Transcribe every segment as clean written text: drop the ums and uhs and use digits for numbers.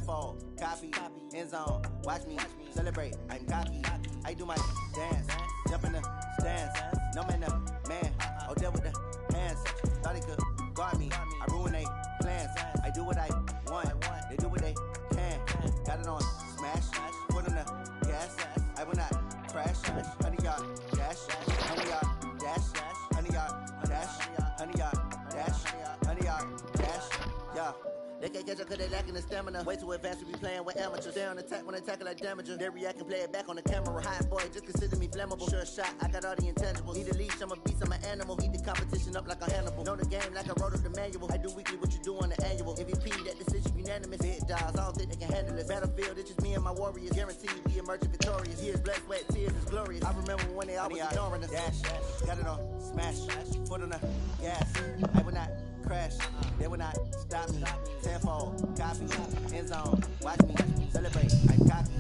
tenfold, copy, end zone. Watch me celebrate. I'm cocky. I do my dance, jump in the stands. No man, man. Oh, deal with the hands. Thought he could guard me. I ruin they plans. I do what I want. They do what they can. Got it on smash. Put on the gas. I will not crash. 100-yard dash. 100-yard dash. 100-yard dash. 100-yard dash. 100-yard dash. Yeah. They can't catch up cause they lacking the stamina. Way too advanced to be playing with amateurs. They on attack when they tackle like damager. They react and play it back on the camera. Hot boy, just consider me flammable. Sure shot, I got all the intangibles. Need a leash, I'm a beast, I'm an animal. Eat the competition up like a Hannibal. Know the game like I wrote up the manual. I do weekly what you do on the annual. MVP, that decision unanimous. Hit dials, I don't think they can handle it. Battlefield, it's just me and my warriors. Guaranteed we emerging victorious. Years, blood, sweat, tears is glorious. I remember when they always ignoring us. Dash, got it on smash. Foot on the gas. I will not crash. They will not stop me. Tenfold, copy, end zone. Watch me celebrate. I'm cocky.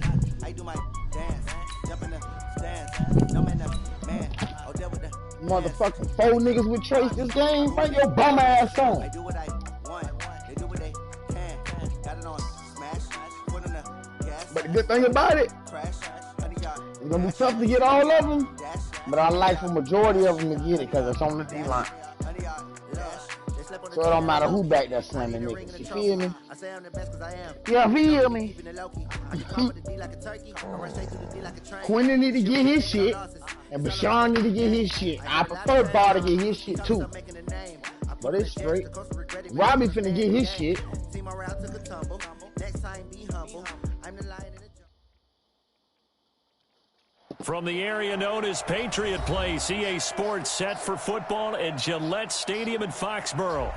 I do my dance. Jump in the stands. No man, man. Oh, deal with the motherfucking 4 niggas with Trace this game. Bring your bum ass on. I do what I want. They do what they can. Got it on smash. Put on the gas. But the good thing about it, it's gonna be tough to get all of them. But I like the majority of them to get it because it's on the D-line. So it don't matter who back that slamming niggas. You feel me? Yeah, feel me? Quentin need to get his shit, and Bashan need to get his shit. I prefer Bar to get his shit too. But it's straight. Robbie finna get his shit. From the area known as Patriot Place, EA Sports set for football at Gillette Stadium in Foxborough.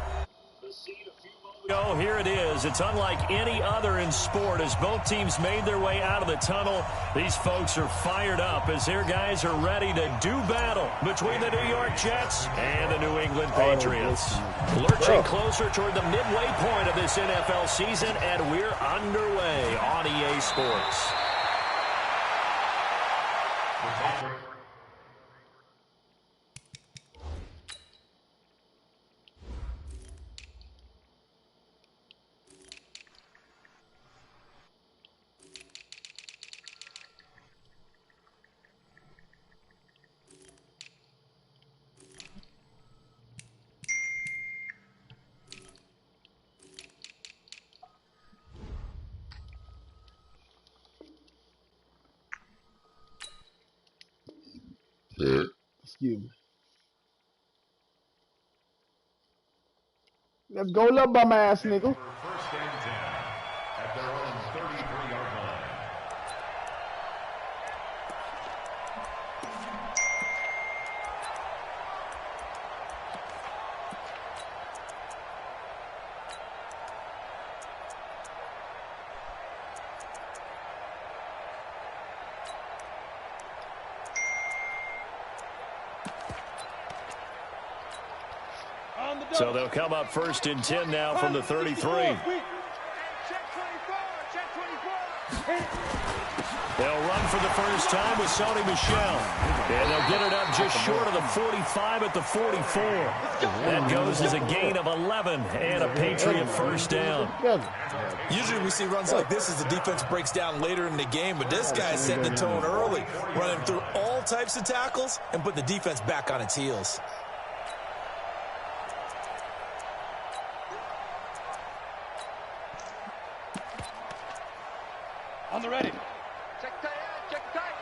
Oh, here it is. It's unlike any other in sport as both teams made their way out of the tunnel. These folks are fired up as their guys are ready to do battle between the New York Jets and the New England Patriots. Lurching closer toward the midway point of this NFL season, and we're underway on EA Sports. Excuse me. Let's go, little bum ass nigga. First and 10 at their own 33-yard line. So they'll come up first and 10 now from the 33. They'll run for the first time with Sony Michel. And they'll get it up just short of the 45 at the 44. That goes as a gain of 11 and a Patriot first down. Usually we see runs like this as the defense breaks down later in the game, but this guy's setting the tone early, running through all types of tackles and putting the defense back on its heels. On the ready. Check tight, check tight,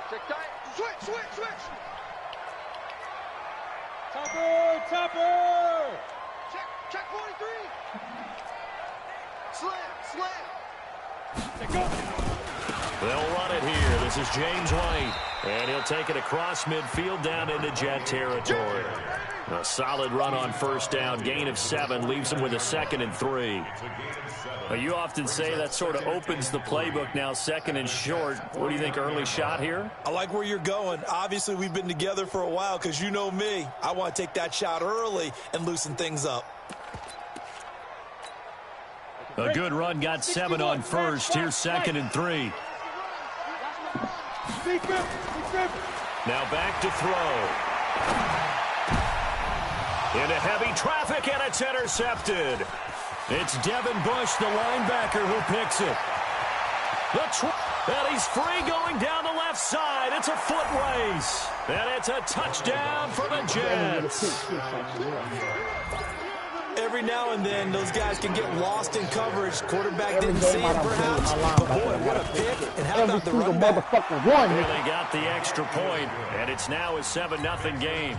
check tight. Switch. Topper. Check 43. Slam. They go. They'll run it here. This is James White. And he'll take it across midfield down into Jet territory. A solid run on first down. Gain of 7 leaves him with a 2nd and 3. You often say that sort of opens the playbook now, 2nd and short. What do you think, early shot here? I like where you're going. Obviously, we've been together for a while because you know me. I want to take that shot early and loosen things up. A good run, got 7 on first. Here's 2nd and 3. Now back to throw. Into heavy traffic, and it's intercepted. It's Devin Bush, the linebacker, who picks it. And he's free going down the left side. It's a foot race. And it's a touchdown for the Jets. Every now and then, those guys can get lost in coverage. Quarterback didn't see it, perhaps. But, boy, what a pick. And how about the run back? Here they got the extra point, and it's now a 7-0 game.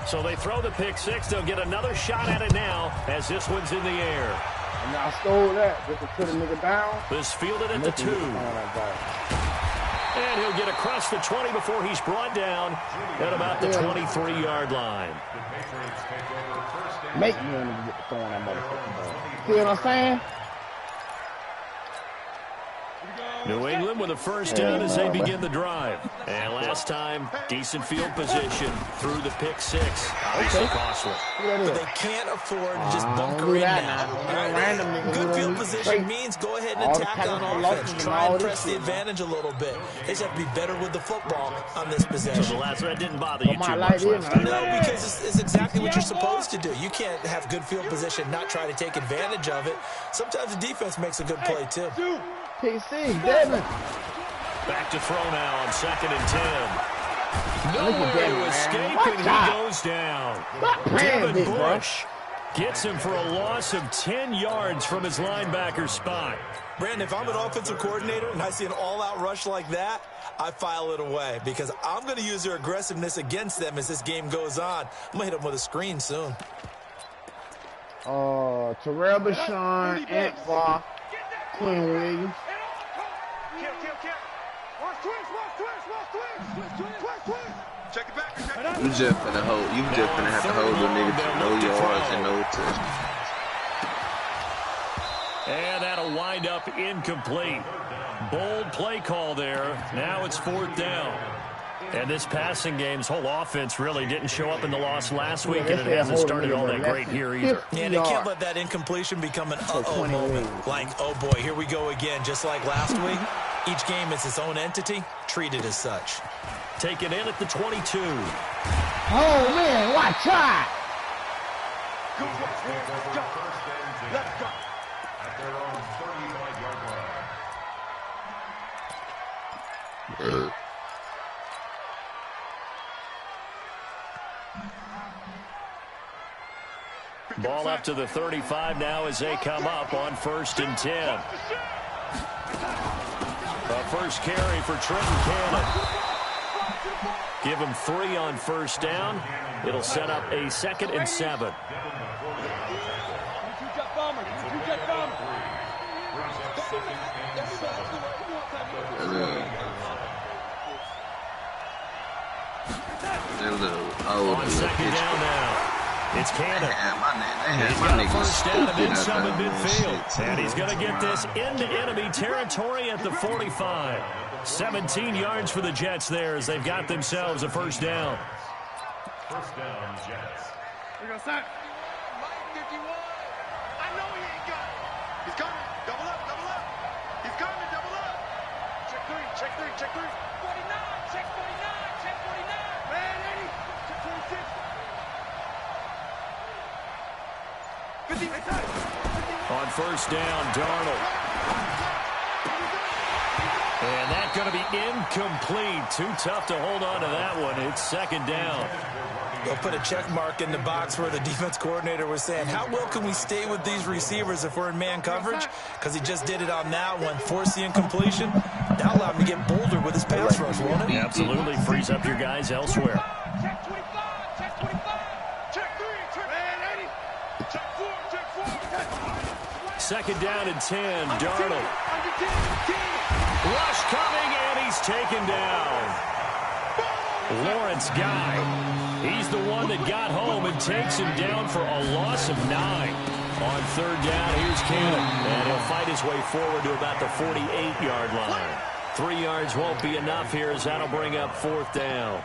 So they throw the pick six. They'll get another shot at it now as this one's in the air. And I stole that just to put a nigga down. This fielded at the 2. And he'll get across the 20 before he's brought down at about the 23-yard line. Make me want to get the throwing that motherfucking ball. See what I'm saying? New England with a first down as they begin the drive. And last time, decent field position through the pick six. Obviously costly. But they can't afford to just bunker in now. Good field position means go ahead and attack on offense. Try and press the advantage a little bit. They just have to be better with the football on this possession. So the last one didn't bother you too much last time. No, because it's exactly what you're supposed to do. You can't have good field position, not try to take advantage of it. Sometimes the defense makes a good play, too. P6, Devin. Back to throw now on 2nd and 10. Nowhere to escape, and he goes down. Devin Bush gets him for a loss of 10 yards from his linebacker spot. Brandon, if I'm an offensive coordinator and I see an all-out rush like that, I file it away because I'm going to use their aggressiveness against them as this game goes on. I'm going to hit them with a screen soon. Terrell Bashan, Antbar, Quinn Williams. You just finna hold. You just finna have to hold the nigga to no yards and no touchdowns. And that'll wind up incomplete. Bold play call there. Now it's 4th down. And this passing game's whole offense really didn't show up in the loss last week, and it hasn't started all that great here either. Yeah, they can't let that incompletion become an uh-oh moment. Like, oh boy, here we go again. Just like last week, each game is its own entity, treated as such. Taken in at the 22. Oh, man, watch out. Let's go. At their own 35-yard line. Ball up to the 35 now as they come up on 1st and 10. A first carry for Trenton Cannon. Give him 3 on 1st down. It'll set up a 2nd and 7. On 2nd down now. It's Cannon. He's got a first down and then some in midfield. And he's going to get this into enemy territory at the 45. 17 yards for the Jets there as they've got themselves a first down. First down, Jets. Here goes Sack. Mike 51. I know he ain't got it. He's coming. Double up, double up. He's coming, double up. Check 3, check 3, check 3. 49, check 49, check 49. Man, 80. Check 26. 50, On first down, Darnold. And that's going to be incomplete. Too tough to hold on to that one. It's 2nd down. They'll put a check mark in the box where the defense coordinator was saying, how well can we stay with these receivers if we're in man coverage? Because he just did it on that one, force the incompletion. That'll allow him to get bolder with his pass rush, won't it? Absolutely. Frees up your guys elsewhere. Check 25, check 25. Check 3, check 80. Check 4, check 4. 2nd down and 10. Darnold. Rush coming, and he's taken down. Lawrence Guy. He's the one that got home and takes him down for a loss of 9. On 3rd down, here's Cannon. And he'll fight his way forward to about the 48-yard line. 3 yards won't be enough here as that'll bring up 4th down.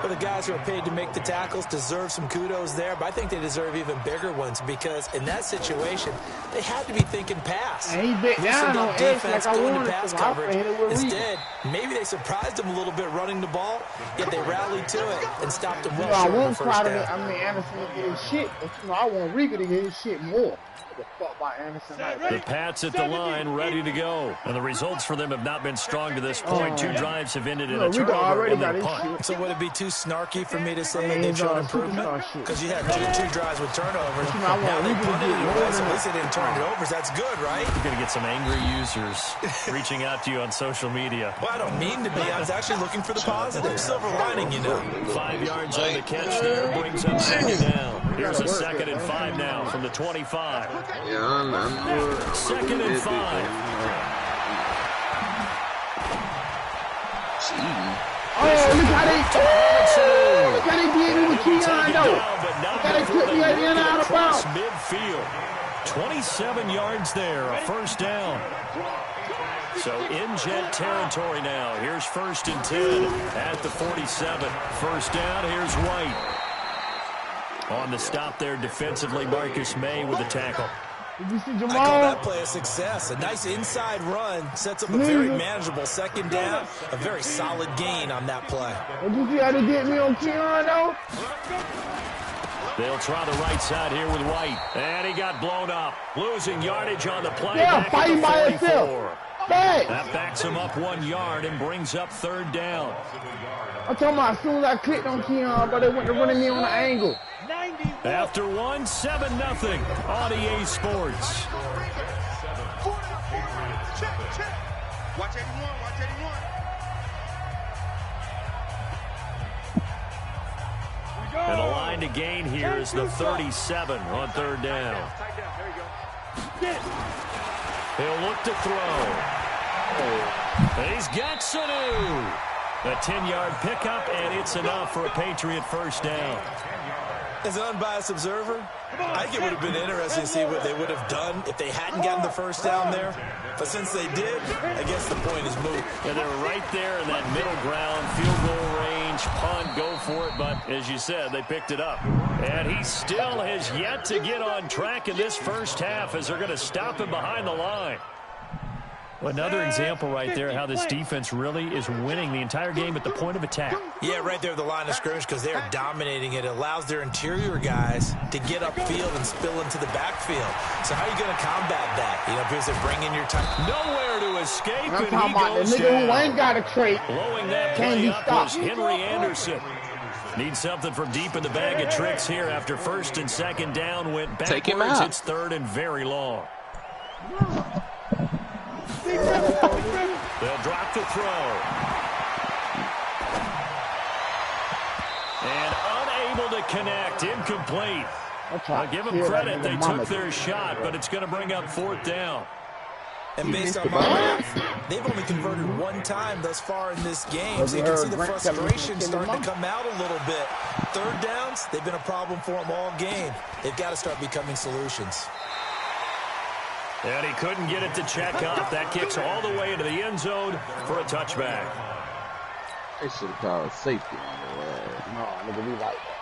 Well, the guys who are paid to make the tackles deserve some kudos there, but I think they deserve even bigger ones because in that situation, they had to be thinking pass. And he bit down on edge like I wanted pass to. coverage. Instead, maybe they surprised him a little bit running the ball, yet they rallied to it and stopped him well short of the first down. I mean, Anderson to get his shit, but I want Rieger to get his shit more. The fuck by Anderson. The Pats at the line, ready to go. And the results for them have not been strong to this point. 2 drives have ended in a turnover and a punt. So would it be too snarky for me to say they've shown improvement? Because you had two drives with turnovers. Now they punted it away, so at least they didn't turn it over. That's good, right? You're going to get some angry users reaching out to you on social media. Well, I don't mean to be. I was actually looking for the positive. Silver lining, you know. 5 yards on the catch there brings up 2nd down. Here's a 2nd and 5 now from the 25. Yeah, I'm 2nd and 5. Oh, look how they did me with Keon, though. Look how they took me at the end out of bounds. Midfield. 27 yards there, a 1st down. So in Jet territory now. Here's 1st and 10 at the 47. 1st down, here's White. On the stop there defensively, Marcus May with the tackle. Did you see Jamal? I call that play a success. A nice inside run sets up a very manageable 2nd down. A very solid gain on that play. Did you see how they did me on Keon, though? They'll try the right side here with White. And he got blown up. Losing yardage on the play. Yeah, back fighting by at the himself. 44. That backs him up 1 yard and brings up 3rd down. I'm talking about as soon as I clicked on Keon, but they went to running me on the angle. After 1, 7-0 on EA Sports. Watch 81, watch 81. And the line to gain here is the 37 on 3rd down. He'll look to throw. And he's got Sanu. A 10-yard pickup, and it's enough for a Patriot 1st down. As an unbiased observer, I think it would have been interesting to see what they would have done if they hadn't gotten the 1st down there. But since they did, I guess the point is moot. And they were right there in that middle ground, field goal range, punt, go for it. But as you said, they picked it up. And he still has yet to get on track in this 1st half as they're going to stop him behind the line. Well, another example right there how this defense really is winning the entire game at the point of attack. Yeah, right there at the line of scrimmage because they are dominating it. It allows their interior guys to get upfield and spill into the backfield. So how are you going to combat that? You know, because they're bringing your time. Nowhere to escape, I'm and talking he about the goes nigga down. who ain't got a crate. Blowing that Can't play be up stopped. was Henry Anderson. Needs something from deep in the bag of tricks here after 1st and 2nd down went backwards. Take him out. It's 3rd and very long. They'll drop the throw. And unable to connect. Incomplete. I'll give them credit. They took their shot, but it's going to bring up 4th down. And based on my math, they've only converted 1 time thus far in this game. So you can see the frustration starting to come out a little bit. 3rd downs, they've been a problem for them all game. They've got to start becoming solutions. And he couldn't get it to check up. That kicks all the way into the end zone for a touchback. They should have called safety on the way. No, nigga, we like that.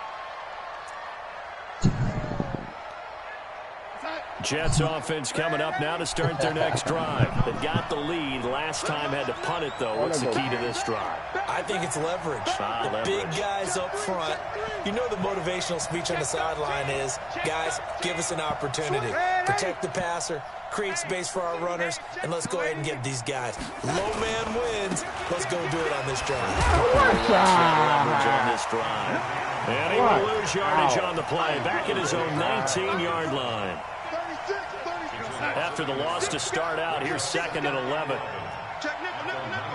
Jets offense coming up now to start their next drive. They've got the lead. Last time had to punt it, though. What's the key to this drive? I think it's leverage. The big guys up front. You know the motivational speech on the sideline is, guys, give us an opportunity. Protect the passer, create space for our runners, and let's go ahead and get these guys. Low man wins. Let's go do it on this drive. Leverage on this drive. And he will lose yardage on the play. Back at his own 19-yard line. After the loss to start out, here's 2nd and 11. Check nickel, nickel, nickel.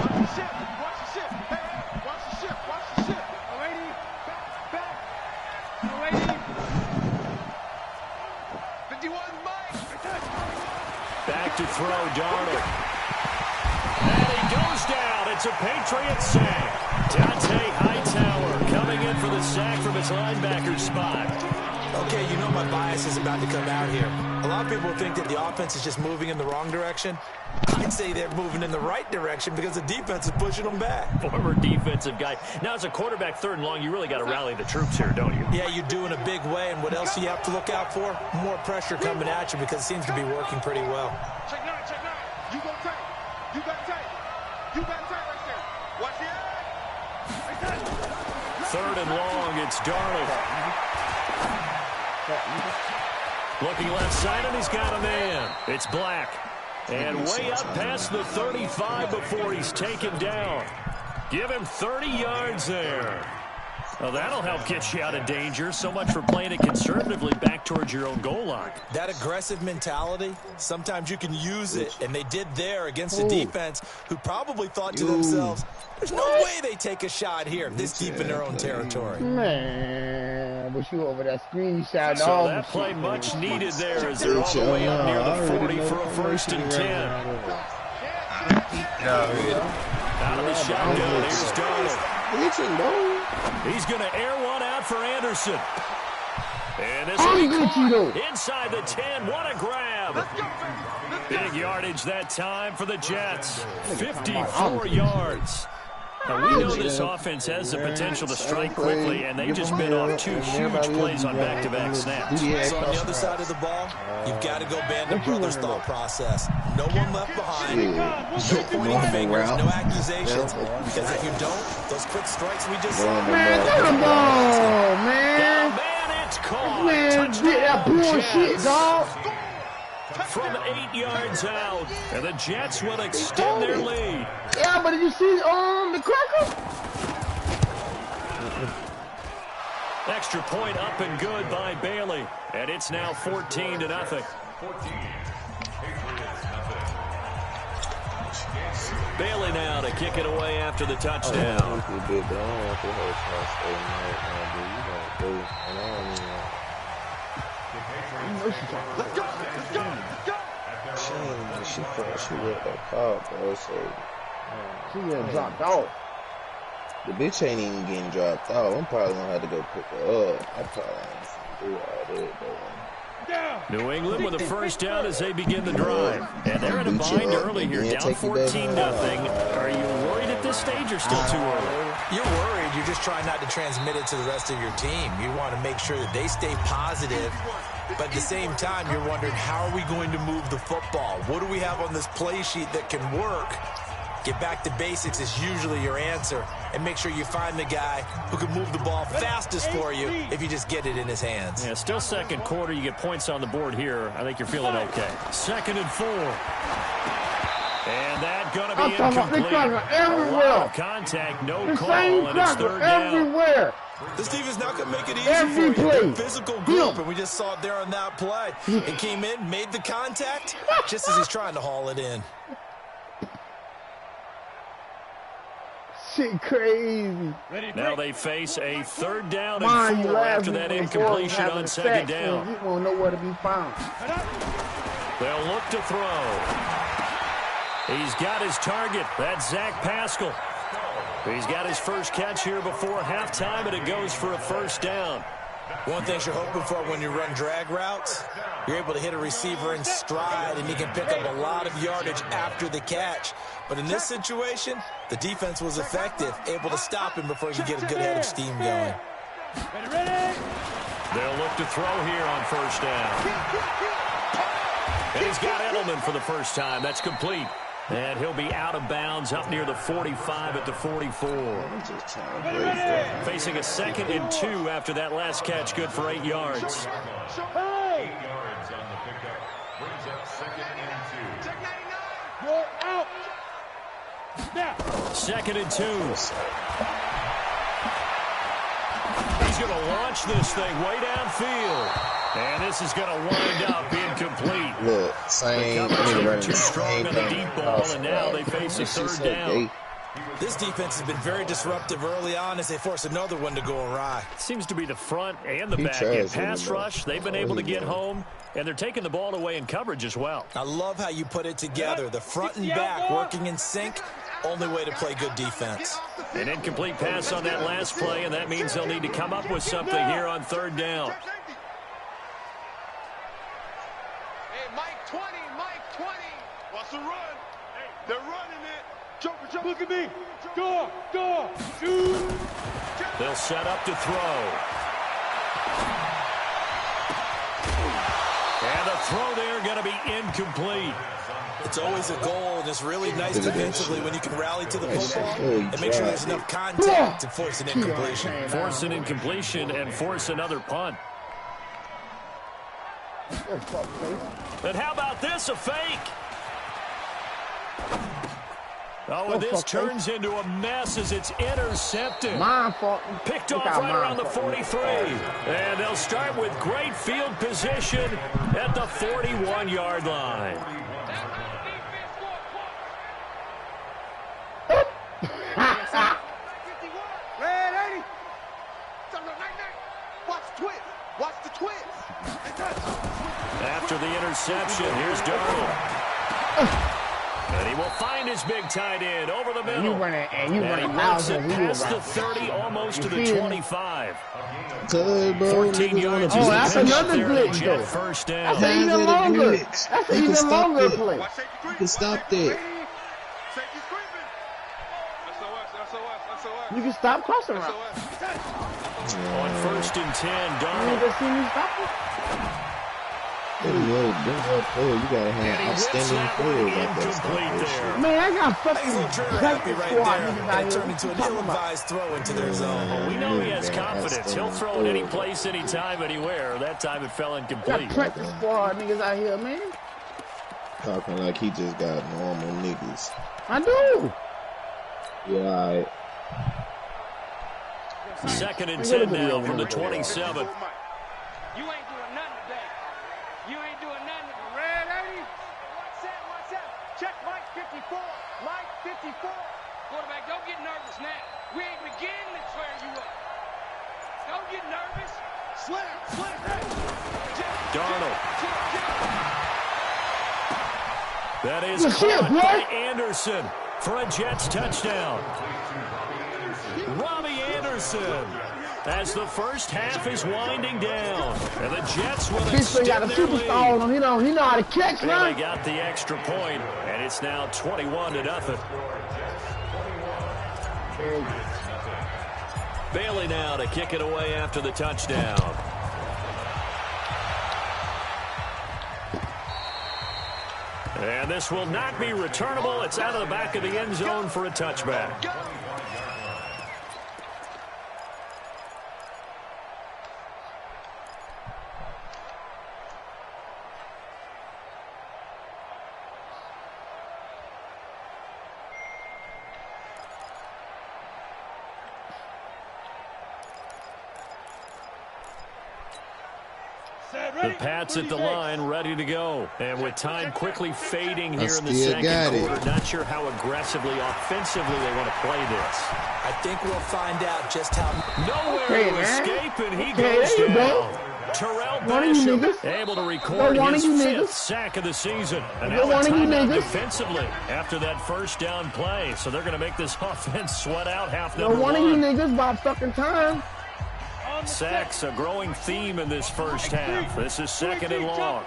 Watch the ship, watch the ship. Hey, watch the ship, watch the ship. Alrighty, back. Alrighty. 51, Mike. Back to throw, Darnold. And he goes down. It's a Patriot sack. Dante Hightower coming in for the sack from his linebacker spot. Okay, you know my bias is about to come out here. A lot of people think that the offense is just moving in the wrong direction. I'd say they're moving in the right direction because the defense is pushing them back. Former defensive guy. Now, as a quarterback, 3rd and long, you really got to rally the troops here, don't you? Yeah, you do in a big way. And what else do you have to look out for? More pressure coming at you because it seems to be working pretty well. Check 9, check 9. You go tight. You got tight. You got tight right there. Watch the edge. 3rd and long, it's Darnold. Looking left side, and he's got a man. It's Black. And way up past the 35 before he's taken down. Give him 30 yards there. Well, that'll help get you out of danger. So much for playing it conservatively back towards your own goal line. That aggressive mentality, sometimes you can use it. And they did there against a defense who probably thought to themselves, there's no way they take a shot here this deep in their own territory. Man, but you over that screenshot. So that play much needed there as they're all the way up near the 40 for a 1st and 10. Out of the shotgun, here's Darnold. He's going to air one out for Anderson. And this will be caught inside the 10. What a grab. Big yardage that time for the Jets. 54 yards. Now, we know this offense has the potential to strike quickly, and they just bit off 2 huge plays on back-to-back snaps. So on the other side of the ball, you've got to go Band of Brothers thought process. No one left behind, no pointing fingers, no accusations, because if you don't, those quick strikes we just saw. Man, get the ball, man. Man, it's caught. Man, get that bullshit, dog. From 8 yards out, and the Jets will extend their lead. Yeah, but did you see the cracker? Extra point up and good by Bailey, and it's now 14-0. Bailey now to kick it away after the touchdown. Let's go. She let that call, bro. So She getting dropped off. the bitch ain't even getting dropped off. I'm probably gonna have to go pick her up. I probably ain't gonna do all that, though. New England with a 1st down as they begin the drive. And they're in a bind early here, down 14-0. Are you worried at this stage or still too early? You're worried. You're just trying not to transmit it to the rest of your team. You want to make sure that they stay positive. But at the same time, you're wondering, how are we going to move the football? What do we have on this play sheet that can work? Get back to basics is usually your answer. And make sure you find the guy who can move the ball fastest for you if you just get it in his hands. Yeah, still 2nd quarter. You get points on the board here. I think you're feeling okay. 2nd and 4. And that going to be incomplete. A lot of contact, no call, and it's 3rd down. Everywhere. This defense not going to make it easy for you. They're a physical group, and we just saw it there on that play. It came in, made the contact, just as he's trying to haul it in. Shit crazy. Now they face a 3rd down and 4 after that incompletion on 2nd down. He won't know where to be found. They'll look to throw. He's got his target. That's Zach Pascal. He's got his first catch here before halftime, and it goes for a 1st down. One thing you're hoping for when you run drag routes, you're able to hit a receiver in stride, and he can pick up a lot of yardage after the catch. But in this situation, the defense was effective, able to stop him before he could get a good head of steam going. They'll look to throw here on 1st down. And he's got Edelman for the first time. That's complete. And he'll be out of bounds up near the 45 at the 44. Facing a 2nd and 2 after that last catch, good for 8 yards. 8 yards on the pickup. Brings up 2nd and 2. 2nd and 2. He's going to launch this thing way downfield. And this is going to wind up incomplete. Look, too strong on the deep ball, and now they face a 3rd down. This defense has been very disruptive early on as they force another one to go awry. Seems to be the front and the back end. Pass rush, they've been able to get home, and they're taking the ball away in coverage as well. I love how you put it together. The front and back working in sync. Only way to play good defense. An incomplete pass on that last play, and that means they'll need to come up with something here on 3rd down. Mike 20, Mike 20. What's the run? Hey, they're running it. Joker, look at me. Go, shoot. They'll set up to throw. And the throw there going to be incomplete. It's always a goal, and it's really nice defensively when you can rally to the football and make sure there's enough contact to force an incompletion. Force an incompletion and force another punt. And how about this, a fake? Oh, and this turns into a mess as it's intercepted. My fault. Picked off right around the 43. And they'll start with great field position at the 41-yard line. Red 80. Watch the twist. Watch the twist. After the interception, here's Darnold. And he will find his big tight end over the middle. You running and he runs it past the 30, almost to the 25. 14 yards. Oh, that's another glitch, though. First down. That's an even longer. That's an even longer play. You can stop that. You can stop crossing route. On first and 10, You Darnold. just see me stop it? You gotta have outstanding players like that. Man, I got He's a fucking little trigger happy right there, and it turned into an ill-advised throw into their zone. We know he has confidence. He'll throw it any place, anytime, anywhere. That time it fell Got incomplete. practice squad niggas out here, man. Talking like he just got normal niggas. I do. Yeah, alright. Second and 10 now from the 27. You ain't doing nothing today. You ain't doing nothing. Red 80. Watch that. Check Mike 54. Mike 54. Quarterback, don't get nervous now. We ain't beginning to swear you up. Don't get nervous. Slam. Darnold. That is Good shit, caught boy. by Anderson for a Jets touchdown. Robbie Anderson, as the first half is winding down, and the Jets will This thing got a extend their superstar on lead. him. He know how to catch, And man. they got the extra point, and it's now 21-0. Bailey now to kick it away after the touchdown. And this will not be returnable. It's out of the back of the end zone for a touchback. The Pats at the line, ready to go. And with time quickly fading here in the second quarter, not sure how aggressively, offensively they want to play this. I think we'll find out just how. Nowhere Okay, to man. escape, and he Okay, goes there you down. go. Terrell One of you Bishop niggas. able to record One of his you fifth niggas. sack of the season. And Go now a one of you timeout niggas. defensively after that first down play. So they're going to make this offense sweat out half No, number one of you one. niggas by fucking time. Sacks, a growing theme in this first half. This is second and long.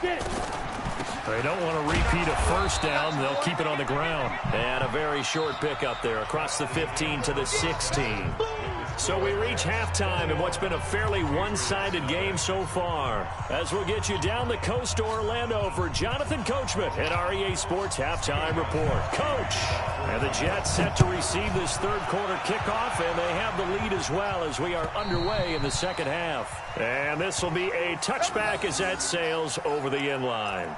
They don't want to repeat a first down. They'll keep it on the ground. And a very short pickup there across the 15 to the 16. So we reach halftime in what's been a fairly one-sided game so far. As we'll get you down the coast to Orlando for Jonathan Coachman at our EA Sports Halftime Report. Coach! And the Jets set to receive this third quarter kickoff, and they have the lead as well as we are underway in the second half. And this will be a touchback as that sails over the end line.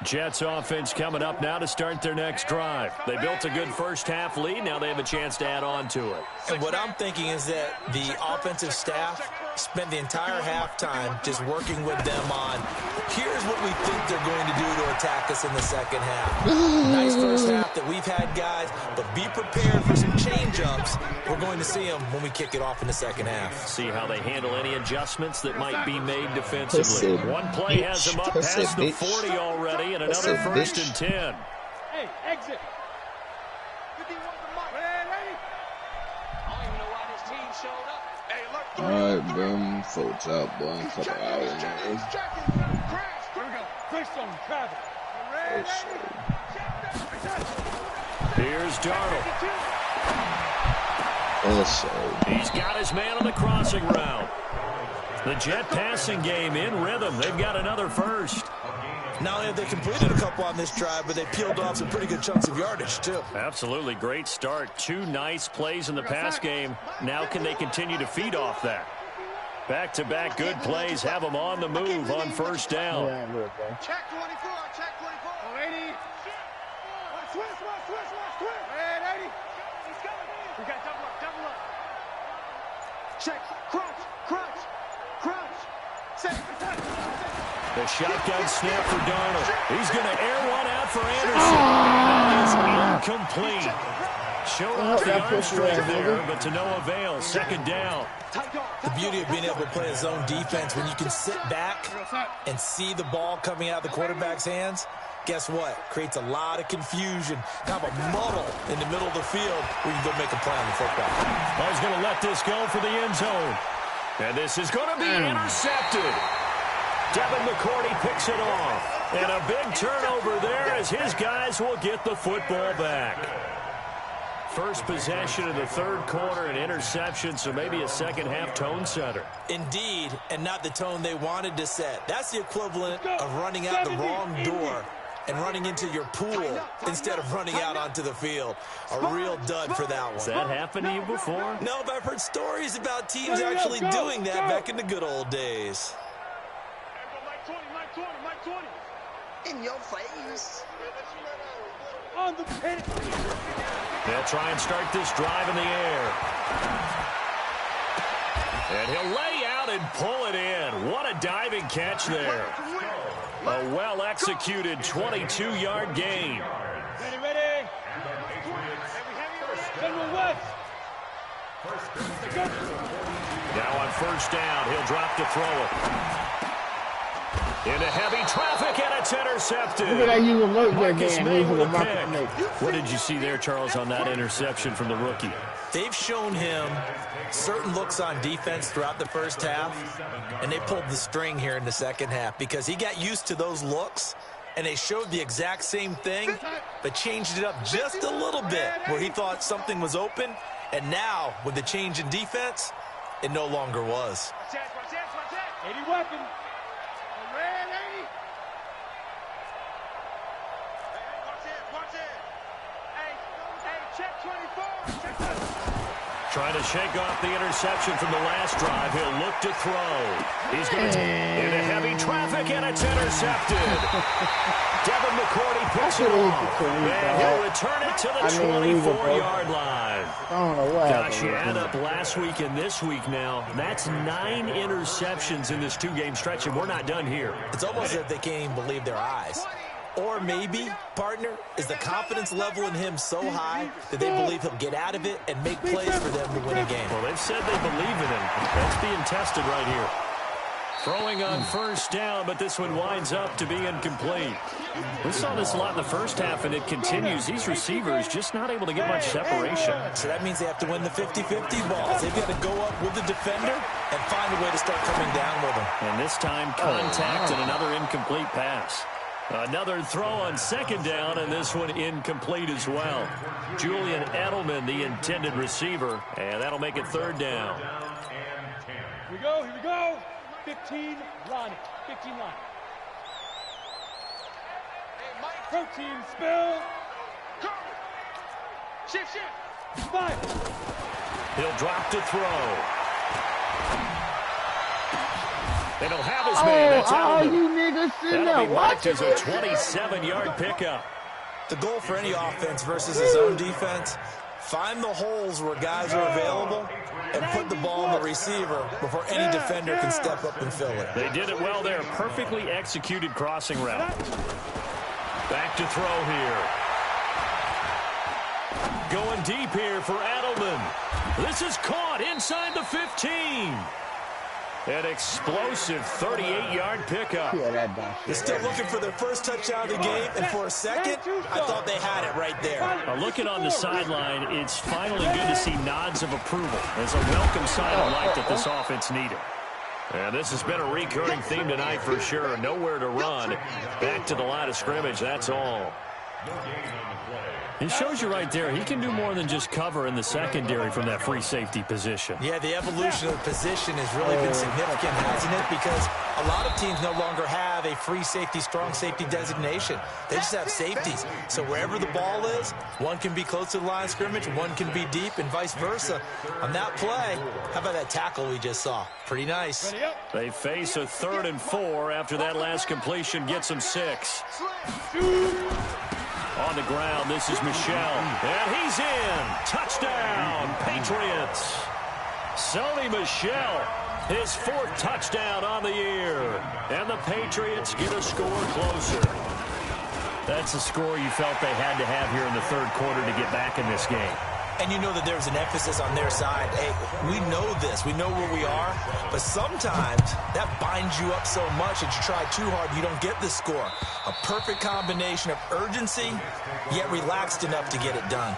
Jets offense coming up now to start their next drive. They built a good first half lead. Now they have a chance to add on to it. And what I'm thinking is that the offensive staff spent the entire halftime just working with them on, here's what we think they're going to do to attack us in the second half. Nice first half that we've had, guys, but be prepared for some change-ups. We're going to see them when we kick it off in the second half. See how they handle any adjustments that might be made defensively. One play has them up past the 40 already, and another first and 10. Hey, exit. Alright, boom, folks out, boy. A couple hours, man. Here's Darnold. He's got his man on the crossing route. The Jet passing game in rhythm. They've got another first. Not only have they completed a couple on this drive, but they peeled off some pretty good chunks of yardage, too. Absolutely great start. 2 nice plays in the pass game. Now can they continue to feed off that? Back-to-back good plays have them on the move on first down. Check 24, check 24. 80. Switch. Red 80. He's coming. We got double up. Check, crunch. Set. The shotgun snap for Darnold. He's going to air one out for Anderson. That is incomplete. Showed off the arm strength there, but to no avail. Second down. The beauty of being able to play a zone defense when you can sit back and see the ball coming out of the quarterback's hands, guess what? Creates a lot of confusion, kind of a muddle in the middle of the field where you can go make a play on the football. Well, he's going to let this go for the end zone. And this is going to be intercepted. Devin McCourty picks it off. And a big turnover there as his guys will get the football back. First possession of the third quarter, an interception, so maybe a second-half tone setter. Indeed, and not the tone they wanted to set. That's the equivalent of running out the wrong door and running into your pool instead of running out onto the field. A real dud for that one. Has that happened to you before? No, but I've heard stories about teams actually doing that back in the good old days. Mike 20. In your face. On the pin. They'll try and start this drive in the air. And he'll lay out and pull it in. What a diving catch there. A well-executed 22-yard gain. Ready. Now on first down, he'll drop to throw it. Into heavy traffic, and it's intercepted. Look at that, you alert that game. What did you see there, Charles, on that interception from the rookie? They've shown him certain looks on defense throughout the first half, and they pulled the string here in the second half because he got used to those looks, and they showed the exact same thing, but changed it up just a little bit where he thought something was open, and now, with the change in defense, it no longer was. Watch that. 80 weapon. Red 80. Watch it. Hey, check 24. Check 24. Trying to shake off the interception from the last drive. He'll look to throw. He's going to into heavy traffic, and it's intercepted. Devin McCourty picks it off. And he'll return it to the 24-yard line. I don't know what Gosh, you add up last week and this week now. That's 9 interceptions in this 2-game stretch, and we're not done here. It's almost as if they can't even believe their eyes. Or maybe, partner, is the confidence level in him so high that they believe he'll get out of it and make plays for them to win a game. Well, they've said they believe in him. That's being tested right here. Throwing on first down, but this one winds up to be incomplete. We saw this a lot in the first half, and it continues. These receivers just not able to get much separation. So that means they have to win the 50-50 balls. They've got to go up with the defender and find a way to start coming down with them. And this time, contact and another incomplete pass. Another throw on second down, and this one incomplete as well. Julian Edelman, the intended receiver, and that'll make it third down. Here we go. 15 line. Hey, Mike. Protein spill. Go. Shift. 5. He'll drop to throw. And he'll have his man. That's all Edelman. you niggas sitting there That'll be marked watching as a 27-yard pickup. The goal for any offense versus his own defense, find the holes where guys are available and put the ball on the receiver before any defender can step up and fill it. They did it well there. Perfectly executed crossing route. Back to throw here. Going deep here for Edelman. This is caught inside the 15. An explosive 38-yard pickup. Yeah, that dumb They're shit. still looking for their first touchdown of the game, and for a second, I thought they had it right there. Looking on the sideline, it's finally good to see nods of approval. It's a welcome sign of life that this offense needed. And this has been a recurring theme tonight for sure. Nowhere to run. Back to the line of scrimmage, that's all. It shows you right there, he can do more than just cover in the secondary from that free safety position. Yeah, the evolution of the position has really been significant, hasn't it? Because a lot of teams no longer have a free safety, strong safety designation. They just have safeties. So wherever the ball is, one can be close to the line of scrimmage, one can be deep, and vice versa. On that play, how about that tackle we just saw? Pretty nice. They face a 3rd and 4 after that last completion gets them 6. On the ground, this is Michel. And he's in. Touchdown, Patriots. Sony Michel, his 4th touchdown on the year. And the Patriots get a score closer. That's a score you felt they had to have here in the 3rd quarter to get back in this game. And you know that there's an emphasis on their side. Hey, we know this. We know where we are. But sometimes that binds you up so much that you try too hard, you don't get the score. A perfect combination of urgency, yet relaxed enough to get it done.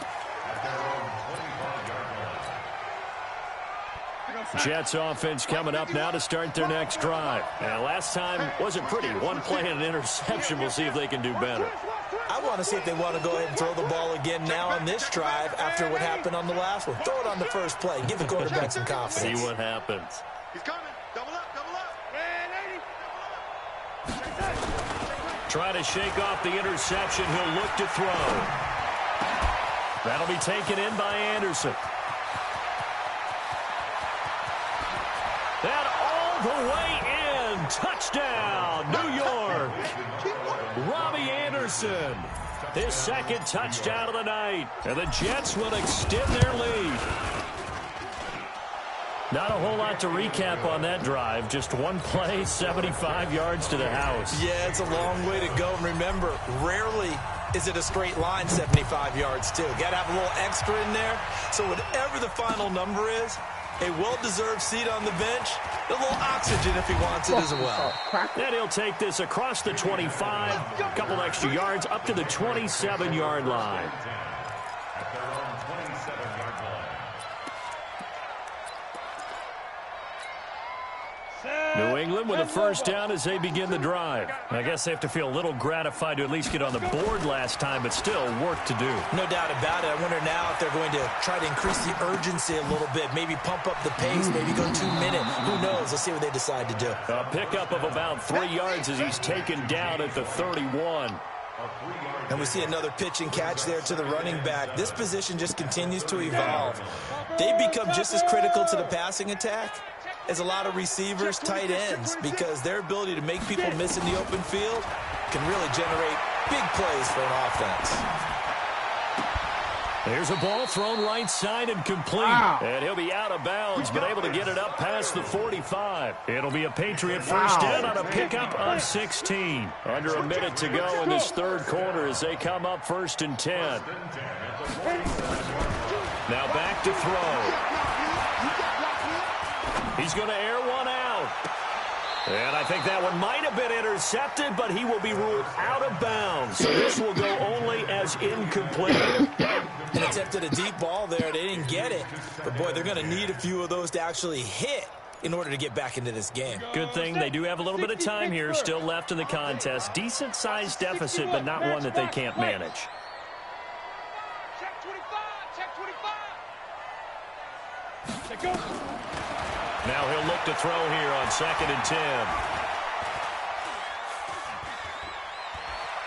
Jets offense coming up now to start their next drive. And last time wasn't pretty. One play and an interception. We'll see if they can do better. I want to see if they want to go ahead and throw the ball again now on this drive after what happened on the last one. Throw it on the first play. Give the quarterback some confidence. See what happens. He's coming. Double up, double up. Man, 80. Try to shake off the interception. He'll look to throw. That'll be taken in by Anderson. That all the way in. Touchdown, New York. Robbie Anderson, his 2nd touchdown of the night. And the Jets will extend their lead. Not a whole lot to recap on that drive. Just one play, 75 yards to the house. Yeah, it's a long way to go. And remember, rarely is it a straight line 75 yards, too. Got to have a little extra in there. So whatever the final number is, a well-deserved seat on the bench, a little oxygen if he wants it as well. Then he'll take this across the 25, a couple extra yards, up to the 27-yard line. New England with a first down as they begin the drive. I guess they have to feel a little gratified to at least get on the board last time, but still work to do. No doubt about it. I wonder now if they're going to try to increase the urgency a little bit, maybe pump up the pace, maybe go 2-minute. Who knows? Let's see what they decide to do. A pickup of about 3 yards as he's taken down at the 31. And we see another pitch and catch there to the running back. This position just continues to evolve. They've become just as critical to the passing attack as a lot of receivers, tight ends, because their ability to make people miss in the open field can really generate big plays for an offense. There's a ball thrown right side and complete. Wow. And he'll be out of bounds, but able to get it up past the 45. It'll be a Patriot first down on a pickup of 16. Under a minute to go in this 3rd quarter as they come up 1st and 10. Now back to throw. He's going to air one out. And I think that one might have been intercepted, but he will be ruled out of bounds. So this will go only as incomplete. An attempt at a deep ball there. They didn't get it. But, boy, they're going to need a few of those to actually hit in order to get back into this game. Good thing they do have a little bit of time here still left in the contest. Decent-sized deficit, but not one that they can't manage. Check 25. Check 25. Check go. Now he'll look to throw here on 2nd and 10.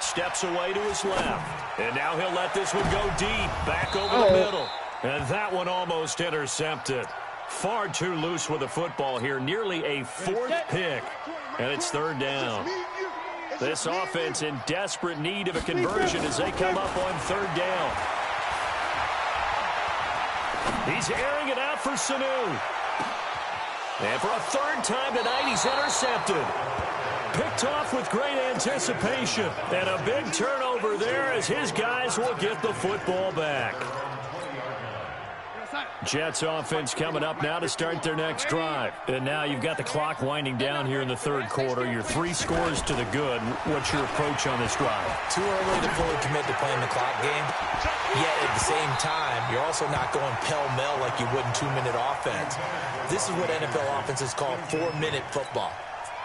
Steps away to his left. And now he'll let this one go deep, back over the middle. And that one almost intercepted. Far too loose with the football here. Nearly a 4th pick. And it's 3rd down. This offense in desperate need of a conversion as they come up on 3rd down. He's airing it out for Sanu. And for a 3rd time tonight, he's intercepted. Picked off with great anticipation. And a big turnover there as his guys will get the football back. Jets offense coming up now to start their next drive. And now you've got the clock winding down here in the third quarter. You're 3 scores to the good. What's your approach on this drive? Too early to fully commit to playing the clock game. Yet at the same time, you're also not going pell-mell like you would in 2-minute offense. This is what NFL offenses call 4-minute football.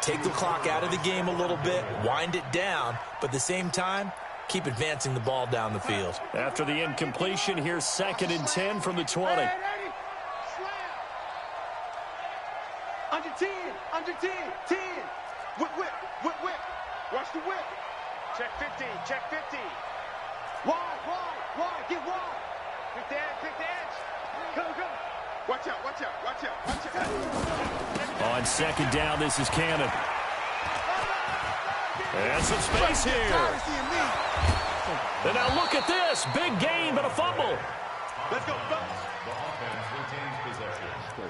Take the clock out of the game a little bit, wind it down, but at the same time, keep advancing the ball down the field. After the incompletion, here's 2nd and 10 from the 20. Under 10, under 10, 10. Whip, whip, whip, whip. Watch the whip. Check 15, check 15. Wide, get wide. Pick the edge. Go. Watch out. On 2nd down, this is Cannon. And some space here. And now look at this. Big gain, but a fumble. Let's go. The offense retains possession. You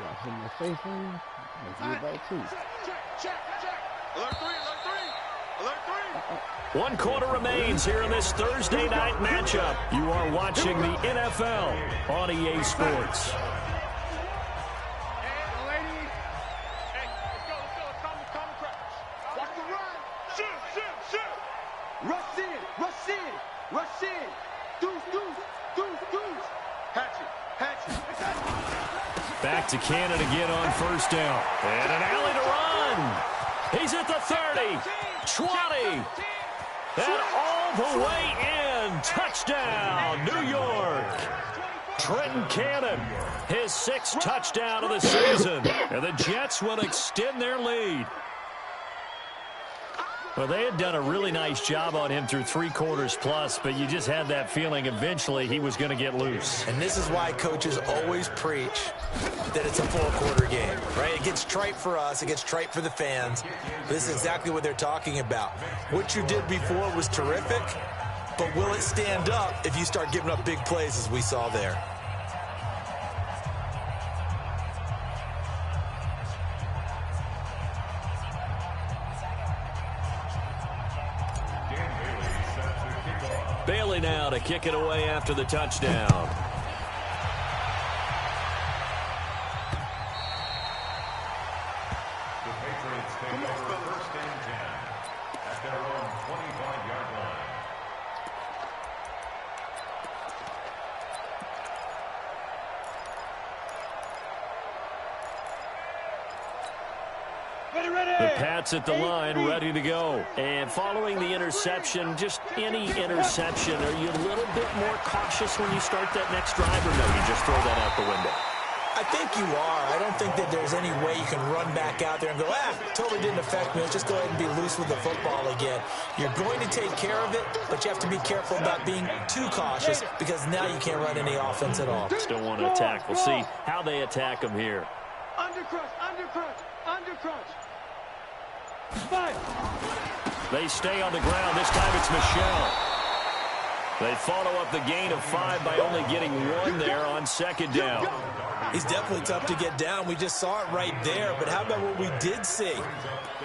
got him in the face on. Let's get back to it. Check. Alert 3. 1 quarter remains here in this Thursday night matchup. You are watching the NFL on EA Sports. Back to Cannon again on 1st down. And an alley to run. He's at the 30, 20, and all the way in. Touchdown, New York. Trenton Cannon, his 6th touchdown of the season. And the Jets will extend their lead. Well, they had done a really nice job on him through 3 quarters plus, but you just had that feeling eventually he was going to get loose. And this is why coaches always preach that it's a 4-quarter game, right? It gets trite for us. It gets trite for the fans. This is exactly what they're talking about. What you did before was terrific, but will it stand up if you start giving up big plays as we saw there? Bailey now to kick it away after the touchdown. The Patriots take over 1st and 10 at their own 25-yard line. The Pats at the line, ready to go. And following the interception, just any interception, are you a little bit more cautious when you start that next drive, or no, you just throw that out the window? I think you are. I don't think that there's any way you can run back out there and go, totally didn't affect me. Let's just go ahead and be loose with the football again. You're going to take care of it, but you have to be careful about being too cautious because now you can't run any offense at all. Still want to attack. We'll see how they attack them here. Undercrunch. They stay on the ground. This time it's Michelle. They follow up the gain of 5 by only getting 1 there on 2nd down. He's definitely tough to get down. We just saw it right there. But how about what we did see?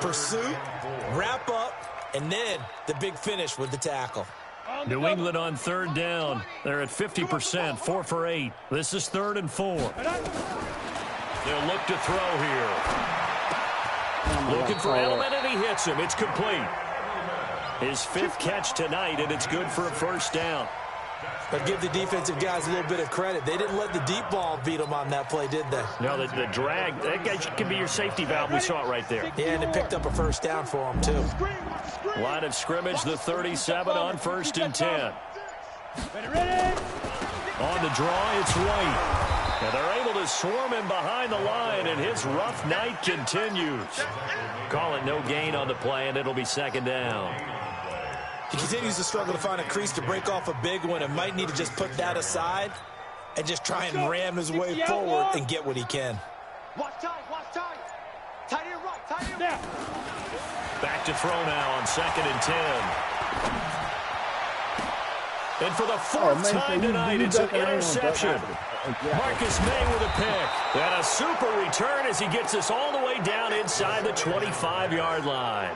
Pursuit, wrap up, and then the big finish with the tackle. New England on 3rd down. They're at 50%, 4 for 8. This is 3rd and 4. They'll look to throw here. Looking for Edelman, and he hits him. It's complete. His 5th catch tonight, and it's good for a 1st down. But give the defensive guys a little bit of credit. They didn't let the deep ball beat them on that play, did they? No, the drag, that guy can be your safety valve. We saw it right there. Yeah, and it picked up a 1st down for him, too. Line of scrimmage, the 37 on 1st and 10. On the draw, it's White. And they're able to swarm him behind the line, and his rough night continues. Call it no gain on the play, and it'll be 2nd down. He continues to struggle to find a crease to break off a big one and might need to just put that aside and just try and ram his way forward and get what he can. Watch tight. Tight end right, tight end right. Back to throw now on 2nd and 10. And for the 4th time tonight, it's an interception. Marcus May with a pick. And a super return as he gets us all the way down inside the 25-yard line.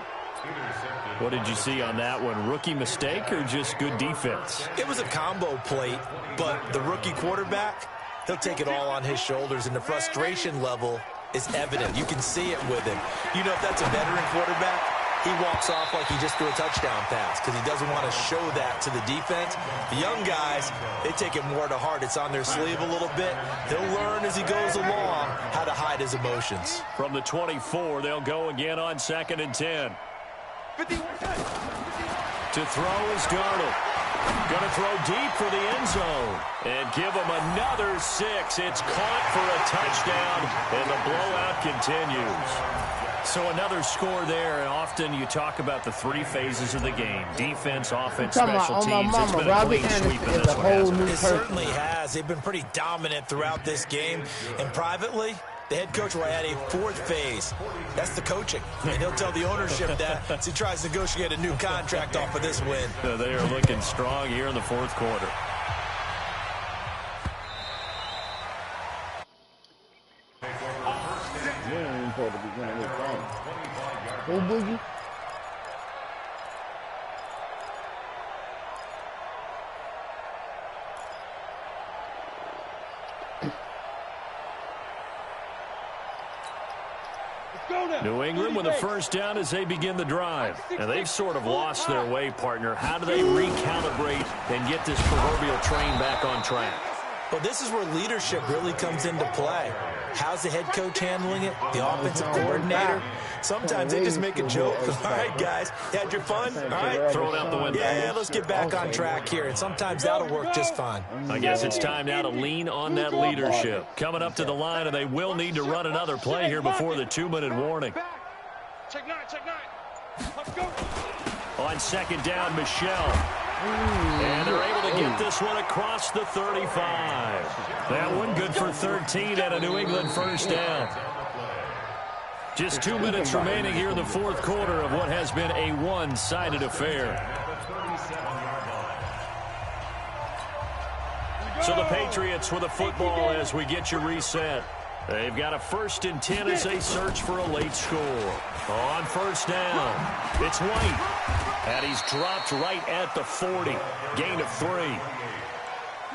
What did you see on that one? Rookie mistake or just good defense? It was a combo plate, but the rookie quarterback, he'll take it all on his shoulders, and the frustration level is evident. You can see it with him. You know, if that's a veteran quarterback, he walks off like he just threw a touchdown pass because he doesn't want to show that to the defense. The young guys, they take it more to heart. It's on their sleeve a little bit. He'll learn as he goes along how to hide his emotions. From the 24, they'll go again on 2nd and 10. To throw is Darnold. Going to throw deep for the end zone. And give him another 6. It's caught for a touchdown, and the blowout continues. So another score there, and often you talk about the 3 phases of the game. Defense, offense, special teams. It's been a clean sweep in this one, hasn't it? It certainly has. They've been pretty dominant throughout this game. And privately, the head coach will add a 4th phase. That's the coaching. And he'll tell the ownership that as he tries to negotiate a new contract off of this win. They are looking strong here in the 4th quarter. Who, Boogie? New England with a first down as they begin the drive. And they've sort of lost their way, partner. How do they recalibrate and get this proverbial train back on track? Well, this is where leadership really comes into play. How's the head coach handling it? The offensive coordinator? Sometimes they just make a joke. All right, guys, you had your fun? All right, throw it out the window. Yeah, let's get back on track here. And sometimes that'll work just fine. I guess it's time now to lean on that leadership. Coming up to the line, and they will need to run another play here before the 2-minute warning. Check 9, check 9. Let's go. On 2nd down, Michelle. And they're able to get this one across the 35. That one good for 13 and a New England first down. Just 2 minutes remaining here in the 4th quarter of what has been a one-sided affair. So the Patriots with a football as we get you reset. They've got a 1st and 10 as they search for a late score. On 1st down, it's White. And he's dropped right at the 40. Gain of 3.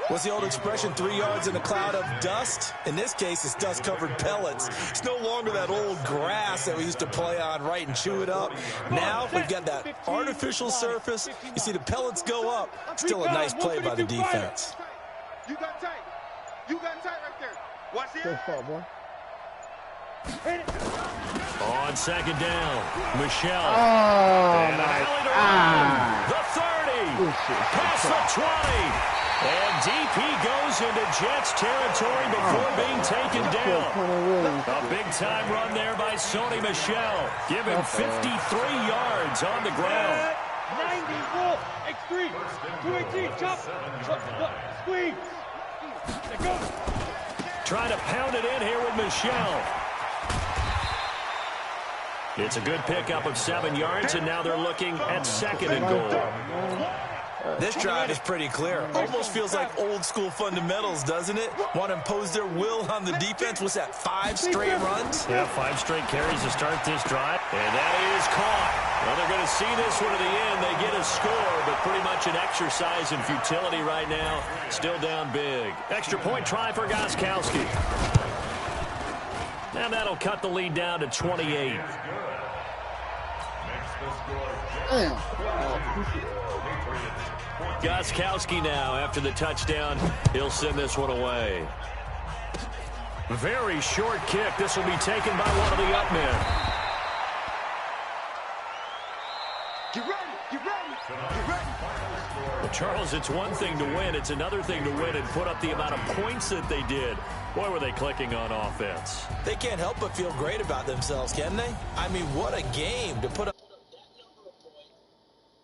What's the old expression, 3 yards in a cloud of dust? In this case, it's dust-covered pellets. It's no longer that old grass that we used to play on, right, and chew it up. Now we've got that artificial surface. You see the pellets go up. Still a nice play by the defense. You got tight. You got tight right there. Watch the On 2nd down, Michelle. Oh, my God. The 30. Past the 20. And DP goes into Jets territory before being taken down. A big-time run there by Sony Michel. Give him 53 yards on the ground. 90, roll, X3, 218, chop, squeeze. Let go. Trying to pound it in here with Michel. It's a good pickup of 7 yards, and now they're looking at 2nd and goal. This drive is pretty clear. Almost feels like old-school fundamentals, doesn't it? Want to impose their will on the defense. What's that, 5 straight runs? Yeah, 5 straight carries to start this drive. And that is caught. Well, they're going to see this one to the end. They get a score, but pretty much an exercise in futility right now. Still down big. Extra point try for Gostkowski. And that'll cut the lead down to 28. Gostkowski now after the touchdown. He'll send this one away. Very short kick. This will be taken by one of the up men. Get ready, get ready, get ready. Well, Charles, it's one thing to win. It's another thing to win and put up the amount of points that they did. Boy, were they clicking on offense. They can't help but feel great about themselves, can they? I mean, what a game to put up.